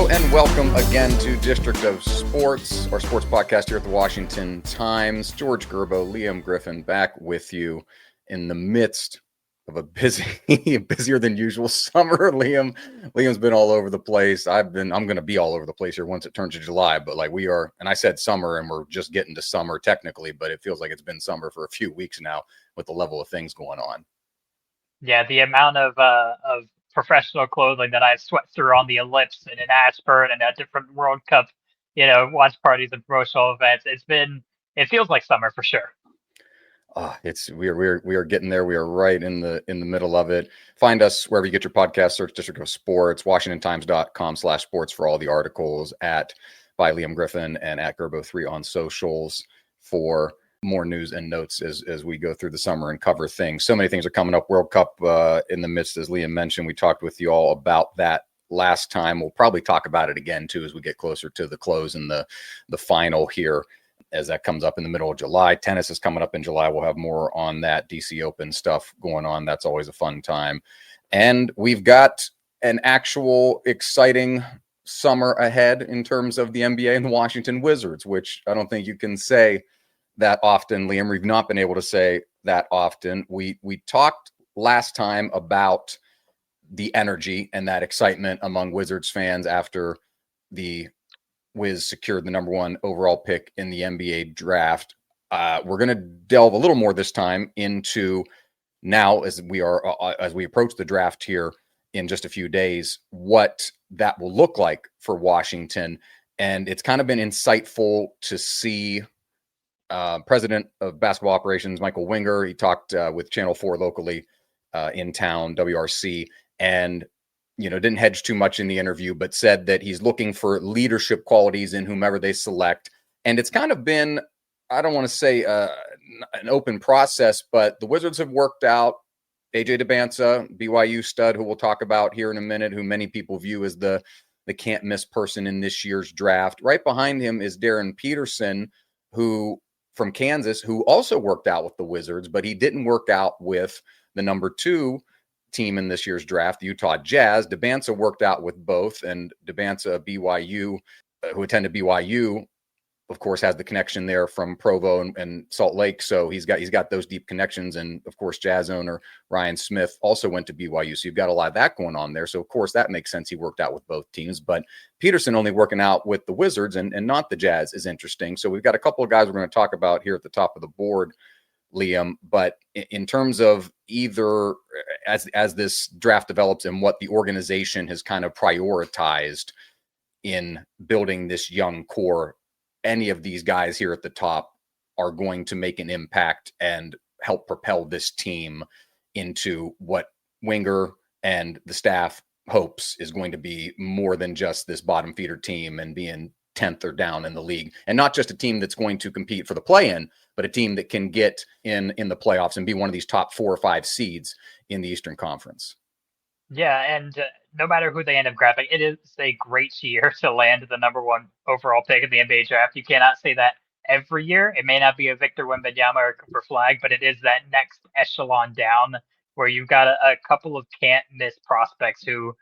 Hello and welcome again to District of Sports, our sports podcast here at the Washington Times. George Gerbo, Liam Griffin, back with you in the midst of a busier than usual summer. Liam's been all over the place. I'm going to be all over the place here once it turns to July, but like we are, and I said summer and we're just getting to summer technically, but it feels like it's been summer for a few weeks now with the level of things going on. Yeah, the amount of professional clothing that I've swept through on the ellipse and in Ashburn and at different World Cup, watch parties and promotional events. It feels like summer for sure. We are getting there. We are right in the middle of it. Find us wherever you get your podcast. Search District of Sports, WashingtonTimes.com/sports for all the articles by Liam Griffin and at Gerbo3 on socials for more news and notes as we go through the summer and cover things. So many things are coming up. World Cup in the midst, as Liam mentioned. We talked with you all about that last time. We'll probably talk about it again too as we get closer to the close and the final here, as that comes up in the middle of July. Tennis is coming up in July. We'll have more on that DC Open stuff going on. That's always a fun time. And we've got an actual exciting summer ahead in terms of the NBA and the Washington Wizards, which I don't think you can say that often, Liam. We've not been able to say that often. We talked last time about the energy and that excitement among Wizards fans after the Wiz secured the number one overall pick in the NBA draft. We're going to delve a little more this time into now as we approach the draft here in just a few days, what that will look like for Washington. And it's kind of been insightful to see President of Basketball Operations, Michael Winger. He talked with Channel 4 locally in town, WRC, and didn't hedge too much in the interview, but said that he's looking for leadership qualities in whomever they select. And it's kind of been, I don't want to say an open process, but the Wizards have worked out AJ Dybantsa, BYU stud, who we'll talk about here in a minute, who many people view as the can't miss person in this year's draft. Right behind him is Darryn Peterson, from Kansas, who also worked out with the Wizards, but he didn't work out with the number 2 team in this year's draft, the Utah Jazz. Dybantsa worked out with both, and Dybantsa, BYU, who attended BYU, of course, has the connection there from Provo and Salt Lake. So he's got those deep connections. And of course, Jazz owner Ryan Smith also went to BYU. So you've got a lot of that going on there. So of course, that makes sense. He worked out with both teams, but Peterson only working out with the Wizards and not the Jazz is interesting. So we've got a couple of guys we're going to talk about here at the top of the board, Liam. But in terms of either as this draft develops and what the organization has kind of prioritized in building this young core, any of these guys here at the top are going to make an impact and help propel this team into what Winger and the staff hopes is going to be more than just this bottom feeder team and being 10th or down in the league, and not just a team that's going to compete for the play-in, but a team that can get in the playoffs and be one of these top 4 or 5 seeds in the Eastern Conference. Yeah, and no matter who they end up grabbing, it is a great year to land the number 1 overall pick in the NBA draft. You cannot say that every year. It may not be a Victor Wembanyama or Cooper Flag, but it is that next echelon down where you've got a couple of can't miss prospects who,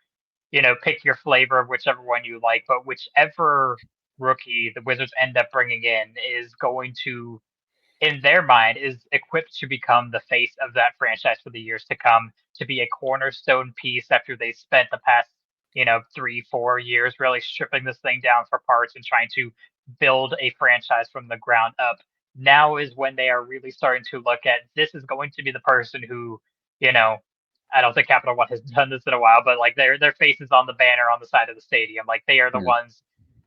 pick your flavor of whichever one you like, but whichever rookie the Wizards end up bringing in is going to, in their mind, is equipped to become the face of that franchise for the years to come, to be a cornerstone piece after they spent the past, 3-4 years really stripping this thing down for parts and trying to build a franchise from the ground up. Now is when they are really starting to look at, this is going to be the person who, I don't think Capital One has done this in a while, but like their face is on the banner on the side of the stadium. Like they are the ones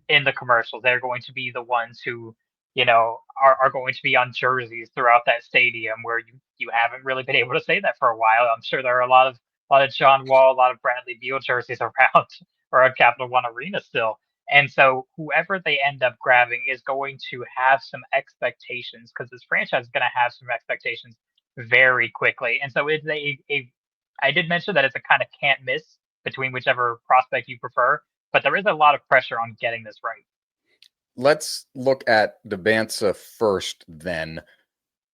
in the commercials. They're going to be the ones who, are going to be on jerseys throughout that stadium, where you haven't really been able to say that for a while. I'm sure there are a lot of John Wall, a lot of Bradley Beal jerseys around or at Capital One Arena still. And so whoever they end up grabbing is going to have some expectations, because this franchise is going to have some expectations very quickly. And so it's I did mention that it's a kind of can't miss between whichever prospect you prefer, but there is a lot of pressure on getting this right. Let's look at Dybantsa first then.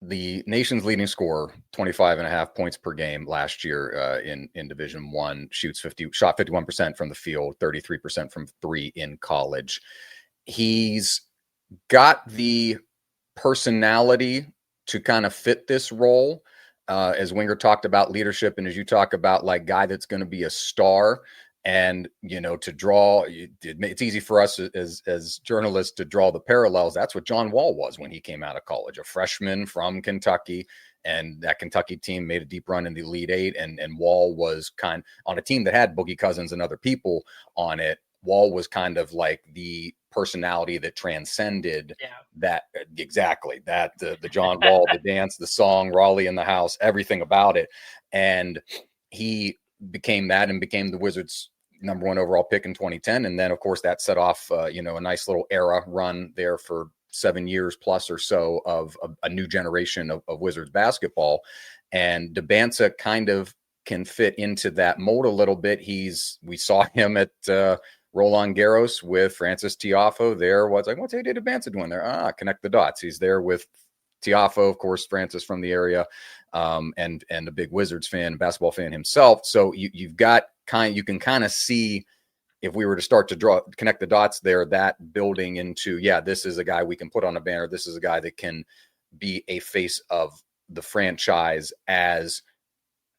the nation's leading scorer, 25 and a half points per game last year in Division One, shot 51% from the field, 33% from three in college. He's got the personality to kind of fit this role. As Winger talked about leadership, and as you talk about like guy that's going to be a star. And, to draw, it's easy for us as journalists to draw the parallels. That's what John Wall was when he came out of college, a freshman from Kentucky. And that Kentucky team made a deep run in the Elite Eight. And Wall was kind on a team that had Boogie Cousins and other people on it. Wall was kind of like the personality that transcended that. Exactly. That the John Wall, the dance, the song, Raleigh in the house, everything about it. And he became that and became the Wizards' number one overall pick in 2010. And then, of course, that set off, a nice little era run there for 7 years plus or so of a new generation of Wizards basketball. And Dybantsa kind of can fit into that mold a little bit. We saw him at Roland Garros with Francis Tiafoe there. What's AJ Dybantsa doing there? Connect the dots. He's there with Tiafoe, of course, Francis from the area, and a big Wizards fan, basketball fan himself. So you can kind of see, if we were to start to connect the dots there, that building into, this is a guy we can put on a banner. This is a guy that can be a face of the franchise, as,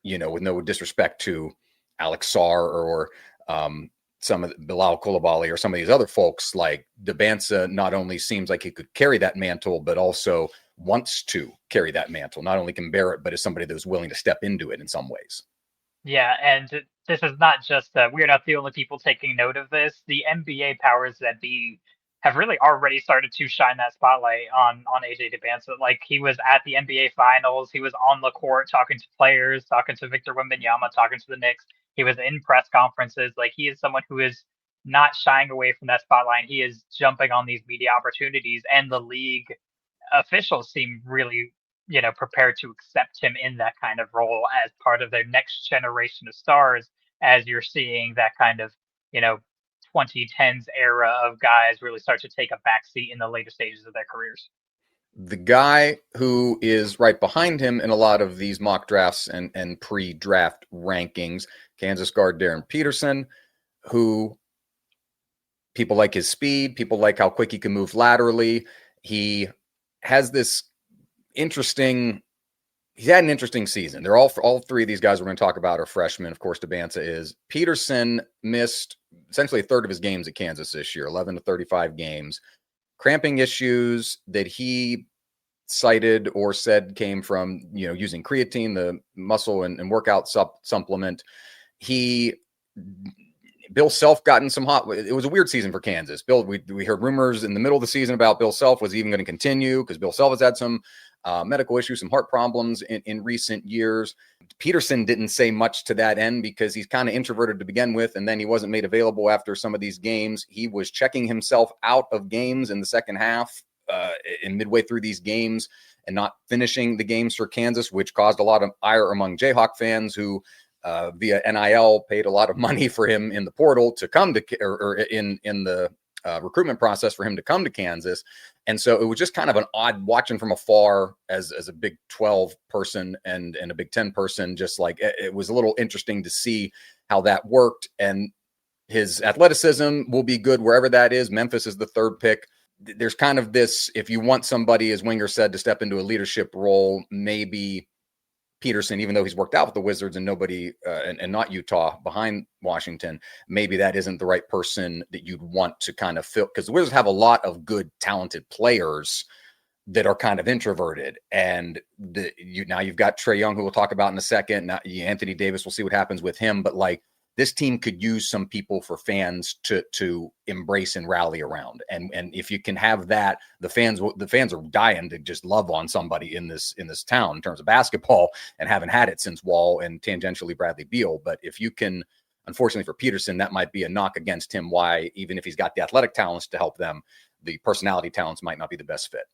with no disrespect to Alex Sarr or some of Bilal Coulibaly or some of these other folks. Like Dybantsa not only seems like he could carry that mantle, but also wants to carry that mantle. Not only can bear it, but is somebody that was willing to step into it in some ways. Yeah, and this is not just we're not the only people taking note of this. The NBA powers that be have really already started to shine that spotlight on AJ Dybantsa. Like, he was at the NBA Finals, he was on the court talking to players, talking to Victor Wembanyama, talking to the Knicks. He was in press conferences. Like, he is someone who is not shying away from that spotlight. He is jumping on these media opportunities, and the league officials seem really, prepared to accept him in that kind of role as part of their next generation of stars, as you're seeing that kind of, 2010s era of guys really start to take a backseat in the later stages of their careers. The guy who is right behind him in a lot of these mock drafts and pre-draft rankings, Kansas guard Darryn Peterson, who people like his speed, people like how quick he can move laterally. He has this he's had an interesting season. They're all three of these guys we're going to talk about are freshmen. Of course, Dybantsa is. Peterson missed essentially a third of his games at Kansas this year, 11 to 35 games. Cramping issues that he cited or said came from, using creatine, the muscle and workout supplement. Bill Self got in some it was a weird season for Kansas. We heard rumors in the middle of the season about Bill Self was even going to continue because Bill Self has had some medical issues, some heart problems in recent years. Peterson didn't say much to that end because he's kind of introverted to begin with, and then he wasn't made available after some of these games. He was checking himself out of games in the second half and midway through these games and not finishing the games for Kansas, which caused a lot of ire among Jayhawk fans who via NIL paid a lot of money for him in the portal to come to, or in the recruitment process for him to come to Kansas. And so it was just kind of an odd watching from afar as a Big 12 person and a Big 10 person, just like it was a little interesting to see how that worked. And his athleticism will be good wherever that is. Memphis is the third pick. There's kind of this, if you want somebody, as Winger said, to step into a leadership role, maybe Peterson, even though he's worked out with the Wizards and nobody and not Utah behind Washington, maybe that isn't the right person that you'd want to kind of fill, because the Wizards have a lot of good, talented players that are kind of introverted. And now you've got Trae Young, who we'll talk about in a second. Now, Anthony Davis, we'll see what happens with him. But like, this team could use some people for fans to embrace and rally around. And if you can have that, the fans are dying to just love on somebody in this town in terms of basketball, and haven't had it since Wall and tangentially Bradley Beal. But if you can, unfortunately for Peterson, that might be a knock against him. Why, even if he's got the athletic talents to help them, the personality talents might not be the best fit.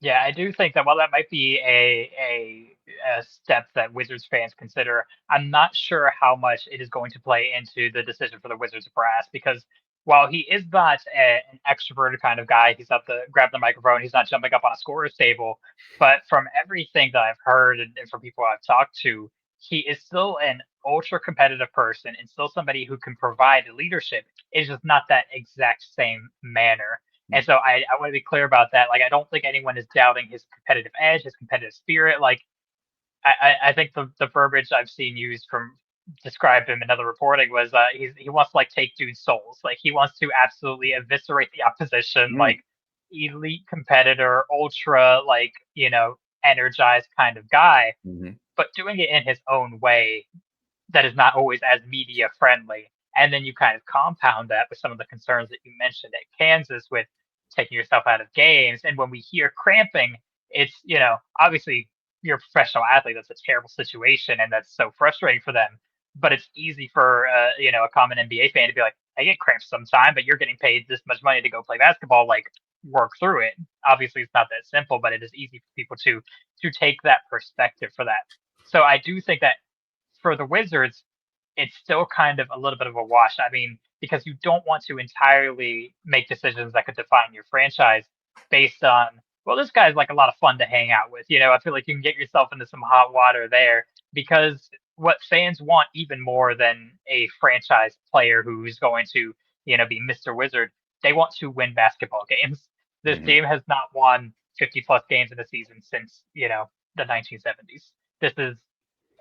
Yeah, I do think that while that might be a step that Wizards fans consider, I'm not sure how much it is going to play into the decision for the Wizards brass, because while he is not an extroverted kind of guy, he's not the grab the microphone, he's not jumping up on a scorer's table. But from everything that I've heard and from people I've talked to, he is still an ultra competitive person and still somebody who can provide leadership. It's just not that exact same manner. And so I want to be clear about that. Like, I don't think anyone is doubting his competitive edge, his competitive spirit. Like, I think the verbiage I've seen used from describe him in other reporting was he wants to like take dudes' souls. Like he wants to absolutely eviscerate the opposition, Mm. like elite competitor, ultra like energized kind of guy, Mm-hmm. but doing it in his own way that is not always as media friendly. And then you kind of compound that with some of the concerns that you mentioned at Kansas with taking yourself out of games. And when we hear cramping, it's, obviously you're a professional athlete. That's a terrible situation. And that's so frustrating for them. But it's easy for, a common NBA fan to be like, I get cramps sometime, but you're getting paid this much money to go play basketball. Like, work through it. Obviously, it's not that simple, but it is easy for people to take that perspective for that. So I do think that for the Wizards, it's still kind of a little bit of a wash. I mean, because you don't want to entirely make decisions that could define your franchise based on, well, this guy's like a lot of fun to hang out with. I feel like you can get yourself into some hot water there because what fans want even more than a franchise player who's going to, be Mr. Wizard, they want to win basketball games. This Mm-hmm. team has not won 50 plus games in a season since, the 1970s. This is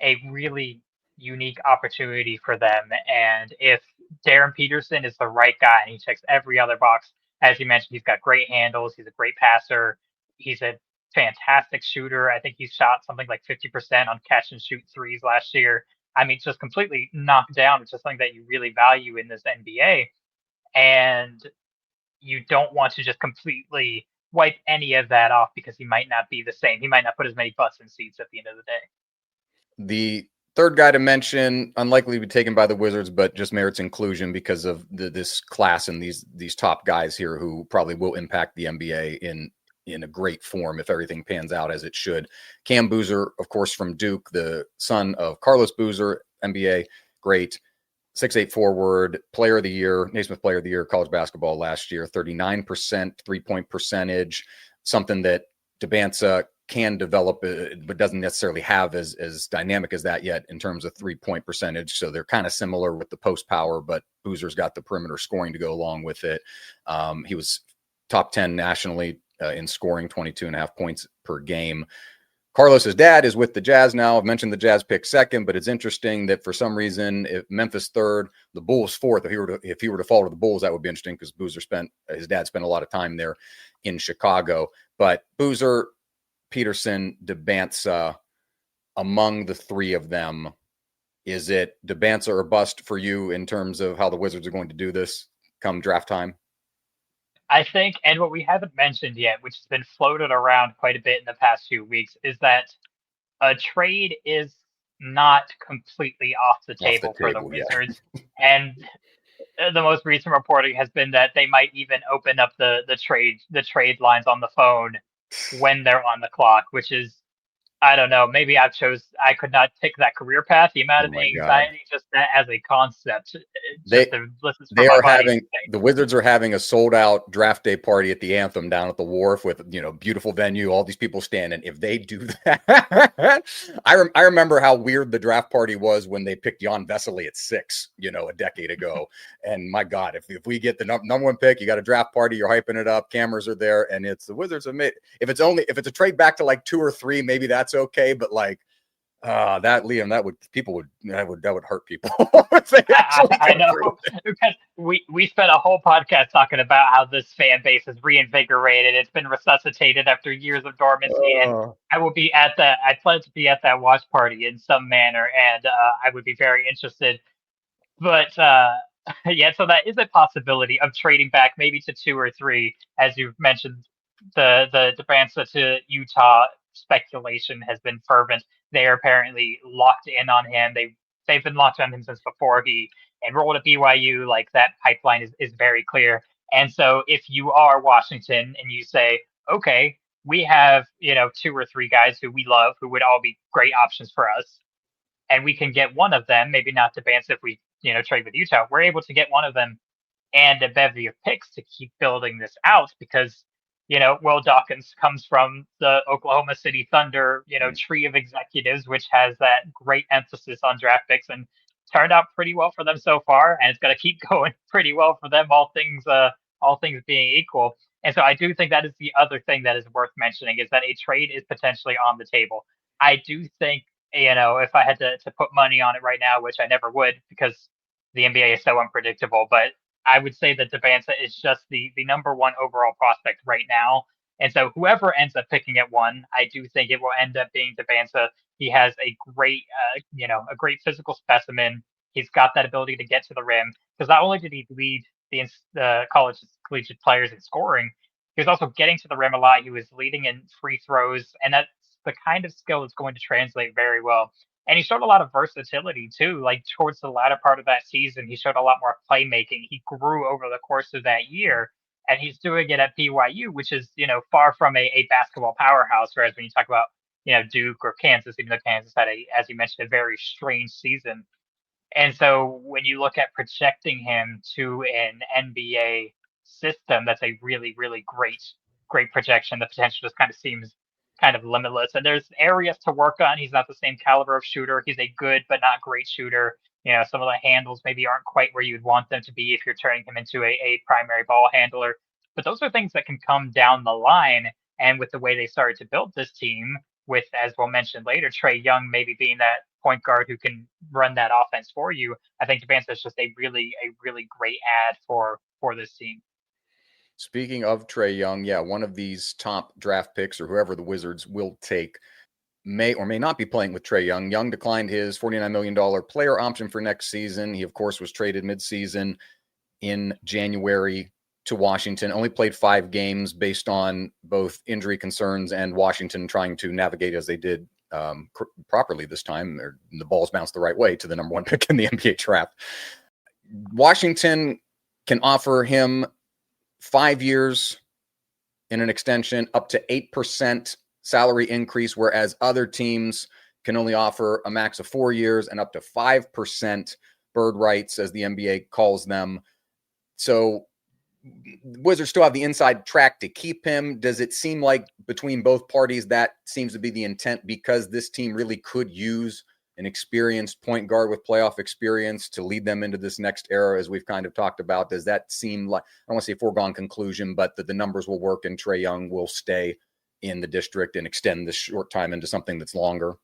a really unique opportunity for them. And if Darryn Peterson is the right guy and he checks every other box, as you mentioned, he's got great handles, he's a great passer, he's a fantastic shooter. I think he shot something like 50% on catch and shoot threes last year. I mean, just completely knocked down, which is something that you really value in this NBA. And you don't want to just completely wipe any of that off because he might not be the same. He might not put as many butts in seats at the end of the day. The third guy to mention, unlikely to be taken by the Wizards, but just merits inclusion because of this class and these top guys here who probably will impact the NBA in a great form if everything pans out as it should. Cam Boozer, of course, from Duke, the son of Carlos Boozer, NBA great. 6'8" forward, player of the year, Naismith player of the year, college basketball last year, 39% 3-point percentage, something that Dybantsa can develop, but doesn't necessarily have as dynamic as that yet in terms of 3-point percentage. So they're kind of similar with the post power, but Boozer's got the perimeter scoring to go along with it. He was top 10 nationally in scoring, 22.5 points per game. Carlos's dad is with the Jazz now. I've mentioned the Jazz pick second, but it's interesting that for some reason, if Memphis third, the Bulls fourth. If he were to fall to the Bulls, that would be interesting because his dad spent a lot of time there in Chicago. But Boozer, Peterson, Dybantsa, among the three of them, is it Dybantsa or bust for you in terms of how the Wizards are going to do this come draft time? I think, and what we haven't mentioned yet, which has been floated around quite a bit in the past few weeks, is that a trade is not completely off the Off the table for the table, yeah. Wizards. And the most recent reporting has been that they might even open up the trade lines on the phone when they're on the clock, which is, I don't know. Maybe I could not take that career path. The amount Oh of my God. anxiety just that as a concept, They just to listen for they my are body. the Wizards are having a sold out draft day party at the Anthem down at the Wharf with beautiful venue, all these people standing. If they do that, I remember how weird the draft party was when they picked Jan Vesely at 6, a decade ago. And my God, if we get the number one pick, you got a draft party, you're hyping it up, cameras are there, and it's the Wizards have made. If it's a trade back to like 2 or 3, maybe that's okay, but like. That Liam, that would hurt people if they actually I go know through. because we spent a whole podcast talking about how this fan base is reinvigorated. It's been resuscitated after years of dormancy, and I plan to be at that watch party in some manner, and I would be very interested. But yeah, so that is a possibility of trading back maybe to 2 or 3, as you've mentioned. The Dybantsa to Utah speculation has been fervent. They are apparently locked in on him. They've been locked on him since before he enrolled at BYU. Like that pipeline is very clear. And so if you are Washington and you say, okay, we have 2 or 3 guys who we love who would all be great options for us, and we can get one of them, maybe not Dybantsa if we trade with Utah. We're able to get one of them and a bevy of picks to keep building this out because, Will Dawkins comes from the Oklahoma City Thunder, tree of executives, which has that great emphasis on draft picks and turned out pretty well for them so far. And it's going to keep going pretty well for them, all things being equal. And so I do think that is the other thing that is worth mentioning is that a trade is potentially on the table. I do think, if I had to put money on it right now, which I never would because the NBA is so unpredictable, but I would say that Dybantsa is just the number one overall prospect right now. And so whoever ends up picking at one, I do think it will end up being Dybantsa. He has a great physical specimen. He's got that ability to get to the rim because not only did he lead the college collegiate players in scoring, he was also getting to the rim a lot. He was leading in free throws, and that's the kind of skill that's going to translate very well. And he showed a lot of versatility too. Like towards the latter part of that season, he showed a lot more playmaking. He grew over the course of that year, and he's doing it at BYU, which is far from a basketball powerhouse. Whereas when you talk about Duke or Kansas, even though Kansas had as you mentioned, a very strange season. And so when you look at projecting him to an NBA system, that's a really, really great projection. The potential just kind of seems kind of limitless. And there's areas to work on. He's not the same caliber of shooter. He's a good but not great shooter. Some of the handles maybe aren't quite where you'd want them to be if you're turning him into a primary ball handler. But those are things that can come down the line. And with the way they started to build this team, with, as we'll mention later, Trae Young maybe being that point guard who can run that offense for you, I think Dybantsa is just a really great add for this team. Speaking of Trae Young, yeah, one of these top draft picks or whoever the Wizards will take may or may not be playing with Trae Young. Young declined his $49 million player option for next season. He, of course, was traded midseason in January to Washington, only played 5 games based on both injury concerns and Washington trying to navigate as they did properly this time. The balls bounced the right way to the number 1 pick in the NBA draft. Washington can offer him 5 years in an extension, up to 8% salary increase, whereas other teams can only offer a max of 4 years and up to 5% bird rights, as the NBA calls them. So Wizards still have the inside track to keep him. Does it seem like between both parties that seems to be the intent because this team really could use an experienced point guard with playoff experience to lead them into this next era, as we've kind of talked about? Does that seem like, I don't want to say a foregone conclusion, but that the numbers will work and Trae Young will stay in the district and extend this short time into something that's longer?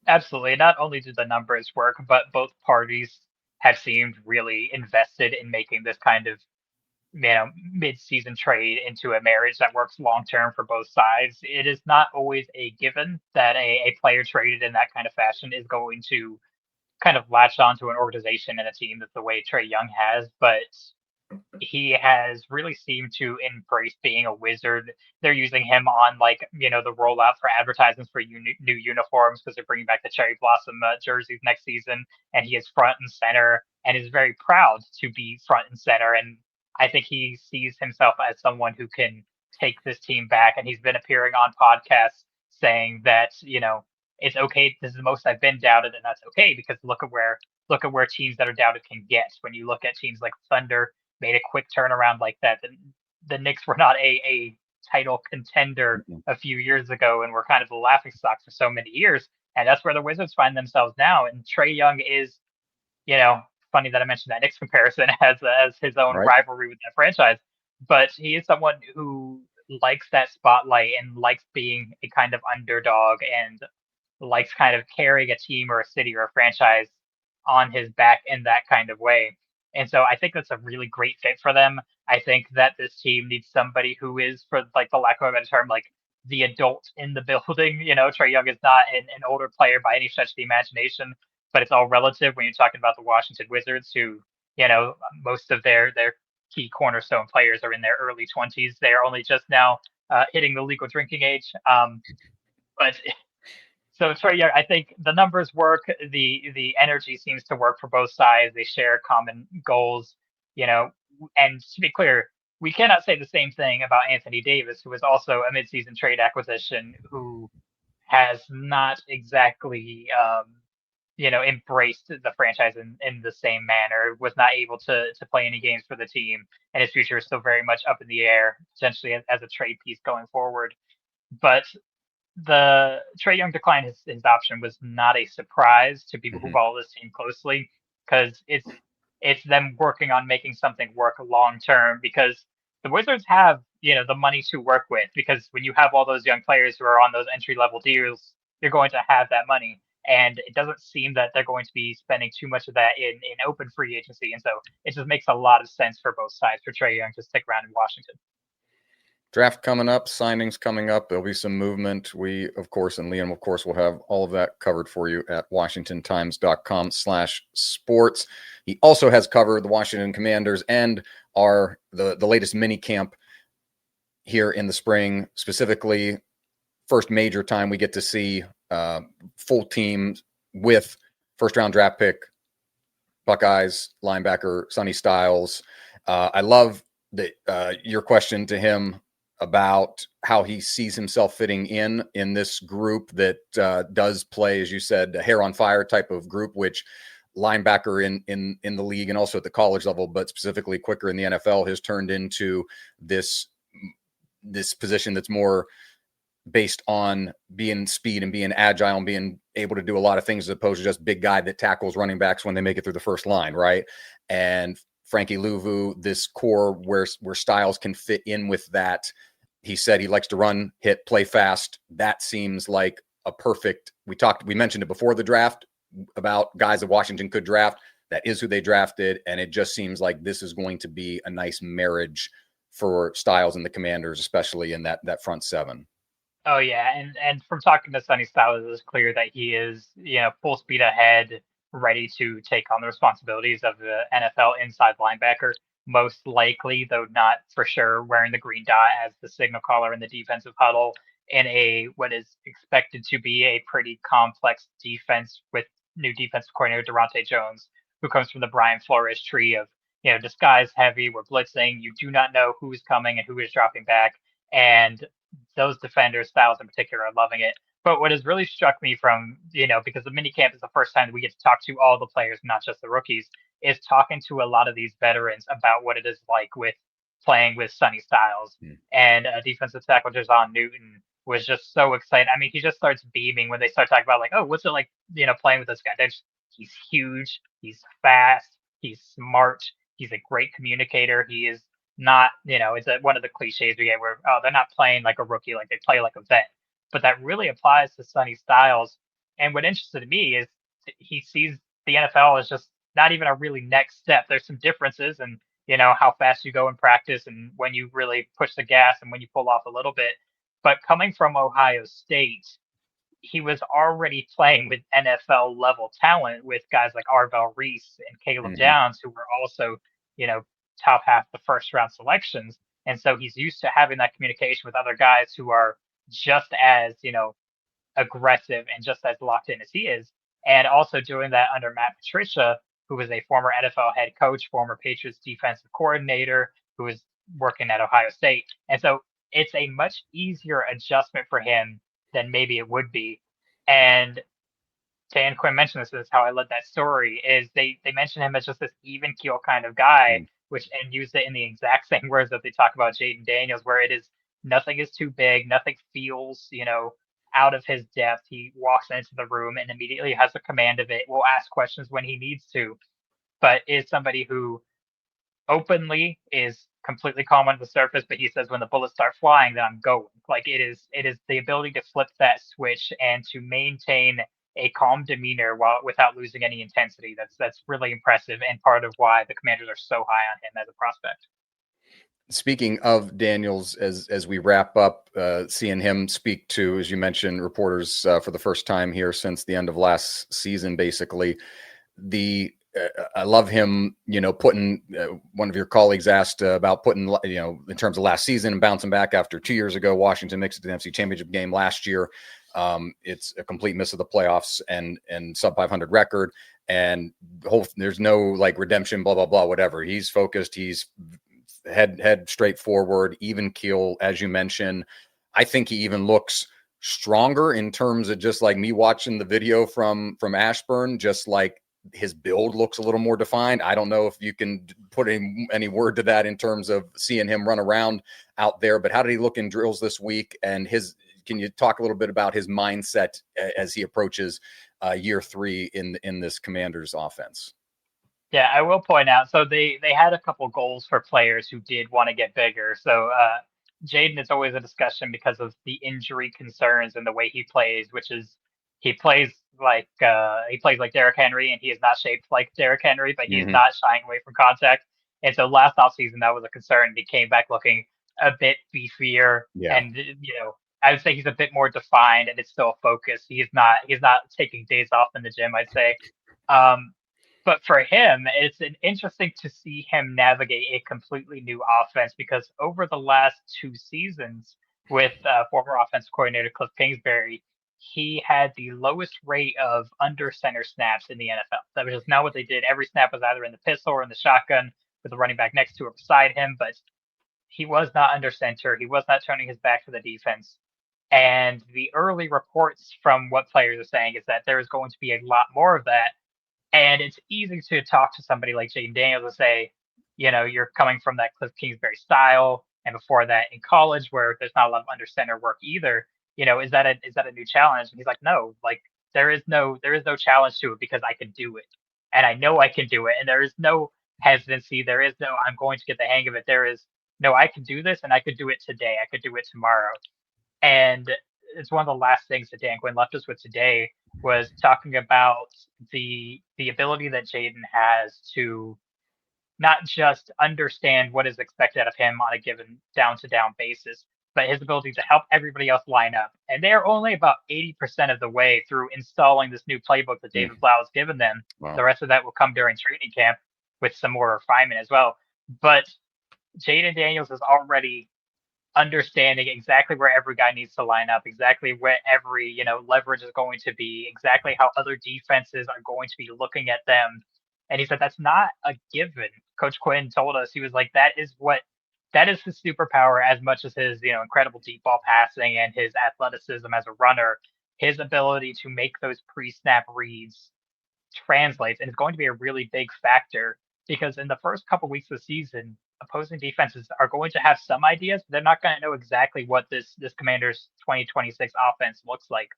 Absolutely. Not only do the numbers work, but both parties have seemed really invested in making this kind of mid-season trade into a marriage that works long term for both sides. It is not always a given that a player traded in that kind of fashion is going to kind of latch onto an organization and a team that's the way Trae Young has, but he has really seemed to embrace being a Wizard. They're using him on the rollout for advertisements for new uniforms because they're bringing back the cherry blossom jerseys next season, and he is front and center and is very proud to be front and center. And I think he sees himself as someone who can take this team back. And he's been appearing on podcasts saying that it's okay. This is the most I've been doubted, and that's okay because look at where teams that are doubted can get. When you look at teams like Thunder made a quick turnaround like that, the Knicks were not a title contender a few years ago and were kind of the laughing stock for so many years. And that's where the Wizards find themselves now. And Trae Young is, funny that I mentioned that Knicks comparison as his own rivalry with that franchise, but he is someone who likes that spotlight and likes being a kind of underdog and likes kind of carrying a team or a city or a franchise on his back in that kind of way. And so I think that's a really great fit for them. I think that this team needs somebody who is, for the lack of a better term, like the adult in the building. Trae Young is not an older player by any stretch of the imagination, but it's all relative when you're talking about the Washington Wizards, who, most of their key cornerstone players are in their early 20s. They are only just now hitting the legal drinking age. But so Trae Young, I think the numbers work. The energy seems to work for both sides. They share common goals, and to be clear, we cannot say the same thing about Anthony Davis, who is also a midseason trade acquisition, who has not exactly embraced the franchise in the same manner, was not able to play any games for the team, and his future is still very much up in the air, potentially as a trade piece going forward. But the Trae Young decline, his option was not a surprise to people who Mm-hmm. follow this team closely, because it's them working on making something work long term, because the Wizards have, the money to work with, because when you have all those young players who are on those entry level deals, you're going to have that money. And it doesn't seem that they're going to be spending too much of that in open free agency. And so it just makes a lot of sense for both sides for Trae Young to stick around in Washington. Draft coming up, signings coming up. There'll be some movement. We, of course, and Liam, of course, will have all of that covered for you at WashingtonTimes.com/sports. He also has covered the Washington Commanders and the latest mini camp here in the spring. Specifically, first major time we get to see full teams with first-round draft pick Buckeyes linebacker Sonny Styles. I love your question to him about how he sees himself fitting in this group that does play, as you said, a hair on fire type of group, which linebacker in the league and also at the college level, but specifically quicker in the NFL, has turned into this position that's more based on being speed and being agile and being able to do a lot of things as opposed to just big guy that tackles running backs when they make it through the first line, right? And Frankie Louvu, this core where Styles can fit in with that. He said he likes to run, hit, play fast. That seems like a perfect. We mentioned it before the draft about guys that Washington could draft. That is who they drafted, and it just seems like this is going to be a nice marriage for Styles and the Commanders, especially in that front seven. Oh yeah, and from talking to Sonny Styles, it's clear that he is, full speed ahead, ready to take on the responsibilities of the NFL inside linebacker. Most likely, though not for sure, wearing the green dot as the signal caller in the defensive huddle in what is expected to be a pretty complex defense with new defensive coordinator Daronte Jones, who comes from the Brian Flores tree of, disguise heavy. We're blitzing. You do not know who's coming and who is dropping back, and those defenders, Styles in particular, are loving it. But what has really struck me from, because the minicamp is the first time that we get to talk to all the players, not just the rookies, is talking to a lot of these veterans about what it is like with playing with Sonny Styles. And defensive tackle Jason Newton was just so excited. I mean, he just starts beaming when they start talking about, like, oh, what's it like, playing with this guy? He's huge. He's fast. He's smart. He's a great communicator. He is not, it's one of the cliches we get where, oh, they're not playing like a rookie, like they play like a vet. But that really applies to Sonny Styles. And what interested me is he sees the NFL as just not even a really next step. There's some differences in, how fast you go in practice and when you really push the gas and when you pull off a little bit. But coming from Ohio State, he was already playing with NFL level talent with guys like Arvell Reese and Caleb Downs, who were also, top half the first round selections. And so he's used to having that communication with other guys who are just as, aggressive and just as locked in as he is. And also doing that under Matt Patricia, who was a former NFL head coach, former Patriots defensive coordinator, who was working at Ohio State. And so it's a much easier adjustment for him than maybe it would be. And Dan Quinn mentioned this is how I led that story, is they mention him as just this even keel kind of guy, and use it in the exact same words that they talk about Jayden Daniels, where it is nothing is too big, nothing feels, out of his depth. He walks into the room and immediately has a command of it, will ask questions when he needs to, but is somebody who openly is completely calm on the surface, but he says when the bullets start flying, then I'm going. Like it is the ability to flip that switch and to maintain a calm demeanor without losing any intensity. That's really impressive, and part of why the Commanders are so high on him as a prospect. Speaking of Daniels, as we wrap up, seeing him speak to, as you mentioned, reporters for the first time here since the end of last season, basically, I love him, putting one of your colleagues asked about putting, in terms of last season and bouncing back after 2 years ago, Washington makes it to the NFC Championship game last year. It's a complete miss of the playoffs and sub 500 record. And there's no like redemption, blah, blah, blah, whatever. He's focused. He's head straight forward, even keel, as you mentioned. I think he even looks stronger in terms of just like me watching the video from Ashburn, just like his build looks a little more defined. I don't know if you can put any word to that in terms of seeing him run around out there, but how did he look in drills this week? And can you talk a little bit about his mindset as he approaches year 3 in this Commanders offense? Yeah, I will point out, so they had a couple goals for players who did want to get bigger. So Jayden is always a discussion because of the injury concerns and the way he plays, which is he plays like Derrick Henry, and he is not shaped like Derrick Henry, but he's not shying away from contact. And so last offseason that was a concern. He came back looking a bit beefier, and I would say he's a bit more defined, and it's still a focus. He's not taking days off in the gym, I'd say. But for him, it's interesting to see him navigate a completely new offense, because over the last 2 seasons with former offensive coordinator Cliff Kingsbury, he had the lowest rate of under center snaps in the NFL. That was just not what they did. Every snap was either in the pistol or in the shotgun with the running back next to or beside him, but he was not under center. He was not turning his back to the defense. And the early reports from what players are saying is that there is going to be a lot more of that. And it's easy to talk to somebody like Jayden Daniels and say, you're coming from that Cliff Kingsbury style, and before that in college where there's not a lot of under center work either. Is that a new challenge? And he's like, no, like there is no challenge to it, because I can do it, and I know I can do it, and there is no hesitancy. There is no I'm going to get the hang of it. There is no I can do this, and I could do it today. I could do it tomorrow. And it's one of the last things that Dan Quinn left us with today, was talking about the ability that Jayden has to not just understand what is expected of him on a given down-to-down basis, but his ability to help everybody else line up. And they're only about 80% of the way through installing this new playbook that David Blough has given them. Wow. The rest of that will come during training camp with some more refinement as well. But Jayden Daniels is already understanding exactly where every guy needs to line up, exactly where every leverage is going to be, exactly how other defenses are going to be looking at them. And he said that's not a given. Coach Quinn told us, he was like, that is his superpower, as much as his incredible deep ball passing and his athleticism as a runner. His ability to make those pre-snap reads translates, and it's going to be a really big factor, because in the first couple weeks of the season, opposing defenses are going to have some ideas, but they're not going to know exactly what this Commanders 2026 offense looks like.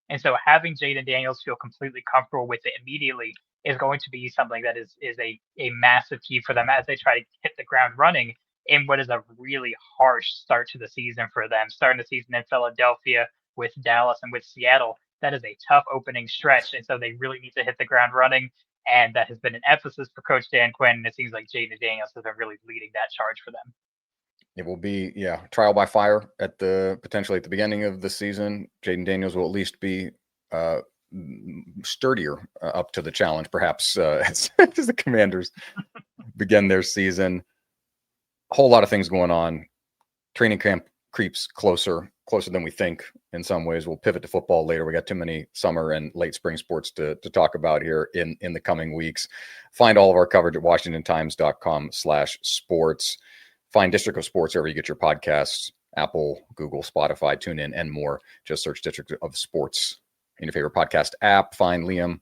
And so having Jayden Daniels feel completely comfortable with it immediately is going to be something that is a massive key for them as they try to hit the ground running in what is a really harsh start to the season for them. Starting the season in Philadelphia, with Dallas, and with Seattle, that is a tough opening stretch. And so they really need to hit the ground running. And that has been an emphasis for Coach Dan Quinn. And it seems like Jayden Daniels has been really leading that charge for them. It will be, trial by fire potentially at the beginning of the season. Jayden Daniels will at least be sturdier up to the challenge, perhaps, as the Commanders begin their season. A whole lot of things going on. Training camp creeps closer than we think in some ways. We'll pivot to football later. We got too many summer and late spring sports to talk about here in the coming weeks. Find all of our coverage at WashingtonTimes.com/sports. Find District of Sports wherever you get your podcasts, Apple, Google, Spotify, TuneIn, and more. Just search District of Sports in your favorite podcast app. Find Liam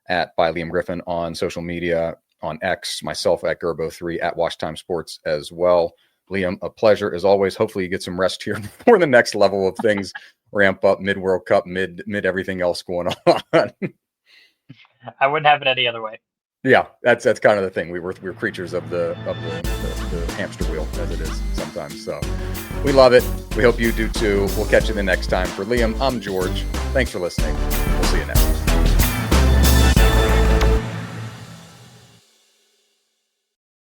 by Liam Griffin on social media, on X, myself at Gerbo3, at WashTime Sports as well. Liam, a pleasure as always. Hopefully you get some rest here before the next level of things ramp up, mid World Cup, mid everything else going on. I wouldn't have it any other way. Yeah, that's kind of the thing. We're creatures of the hamster wheel, as it is sometimes. So we love it. We hope you do too. We'll catch you the next time. For Liam, I'm George. Thanks for listening.